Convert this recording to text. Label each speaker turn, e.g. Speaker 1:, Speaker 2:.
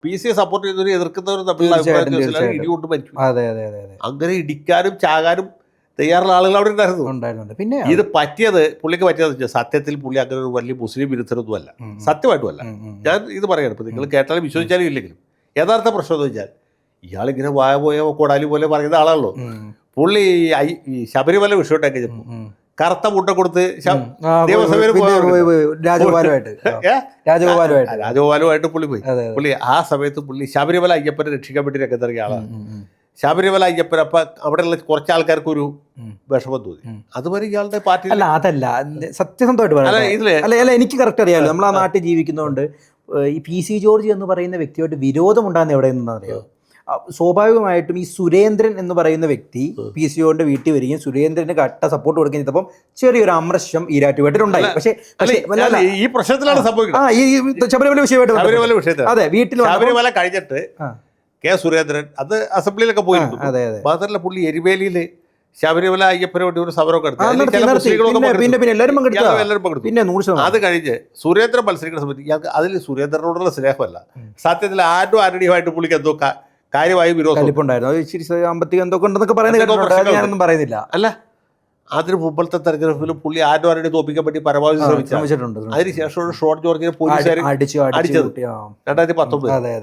Speaker 1: PC support ചെയ്യുന്നവരും എതിർക്കുന്നവരും തമ്മിലുള്ള അഭിപ്രായ ഇടികൊണ്ട് മരിക്കും. അങ്ങനെ ഇടിക്കാനും ചാകാനും തയ്യാറുള്ള ആളുകൾ അവിടെ ഉണ്ടായിരുന്നു.
Speaker 2: പിന്നെ
Speaker 1: ഇത് പുള്ളിക്ക് പറ്റിയത് സത്യത്തിൽ പുള്ളി അങ്ങനെ ഒരു വലിയ മുസ്ലിം വിരുദ്ധരൊന്നും അല്ല, സത്യമായിട്ടുമല്ല. ഞാൻ ഇത് പറയാണ്, ഇപ്പം നിങ്ങൾ കേട്ടാലും വിശ്വസിച്ചാലും ഇല്ലെങ്കിലും യഥാർത്ഥ പ്രശ്നം എന്ന് വെച്ചാൽ ഇയാളിങ്ങനെ വായ പോയ കൊടാലി പോലെ പറയുന്ന ആളാണല്ലോ. പുള്ളി ഈ ശബരിമല വിഷയം ഉണ്ടാക്കി കറുത്ത മുട്ട കൊടുത്ത് രാജഗോപാലുമായിട്ട് പുള്ളി പോയി. പുള്ളി ആ സമയത്ത് ശബരിമല അയ്യപ്പനെ രക്ഷിക്കാൻ വേണ്ടി രംഗത്തിറങ്ങിയ ആളാണ്. ശബരിമല അയ്യപ്പൻ അപ്പം അവിടെയുള്ള കുറച്ച് ആൾക്കാർക്ക് ഒരു വിഷമം തോന്നി. അതുവരെ ഇയാളുടെ പാർട്ടി
Speaker 2: അതല്ല സത്യസന്ധമായിട്ട് എനിക്ക് കറക്റ്റ് അറിയാമല്ലോ. നമ്മൾ ആ നാട്ടിൽ ജീവിക്കുന്നതുകൊണ്ട് ഈ PC ജോർജ് എന്ന് പറയുന്ന വ്യക്തിയോട് വിരോധം ഉണ്ടാകുന്ന എവിടെ നിന്നറിയോ? സ്വാഭാവികമായിട്ടും ഈ സുരേന്ദ്രൻ എന്ന് പറയുന്ന വ്യക്തി PC ജോർജിന്റെ വീട്ടിൽ വരികയും സുരേന്ദ്രന് കട്ട സപ്പോർട്ട് കൊടുക്കുകയും ചെയ്തപ്പം ചെറിയൊരു അമർഷം ഈരാറ്റുപേട്ടനുണ്ടായി. പക്ഷേ
Speaker 1: ഈ പ്രശ്നത്തിലാണ് സംഭവിക്കുന്നത്.
Speaker 2: ശബരിമല വിഷയമായിട്ട് അതെ വീട്ടിൽ
Speaker 1: ശബരിമല കഴിഞ്ഞിട്ട് K. സുരേന്ദ്രൻ അത് അസംബ്ലിയിലൊക്കെ പോയിരുന്നു. മാത്രമല്ല പുള്ളി എരിവേലിയിൽ ശബരിമല അയ്യപ്പന് വേണ്ടി ഒരു സമരമൊക്കെ എടുത്തു. അത് കഴിഞ്ഞ് സുരേന്ദ്രൻ മത്സരിക്കുന്ന സമയത്ത് ഇയാൾക്ക് അതിൽ സുരേന്ദ്രനോടുള്ള സ്നേഹമല്ല, സത്യത്തിൽ ആന്റണിയുമായിട്ട് പുള്ളിക്ക് എന്തോ കാര്യമായി വിരോധം
Speaker 2: പറയുന്നില്ല.
Speaker 1: അല്ല, അതിന് മുമ്പത്തെ തെരഞ്ഞെടുപ്പിലും പുള്ളി ആന്റണി തോപ്പിക്കാൻ വേണ്ടി പരമാവധി ശ്രമിച്ചിട്ടുണ്ട്. അതിനുശേഷം ഷോൺ ജോർജിനെ പോലീസുകാർ അടിച്ചത് 2019.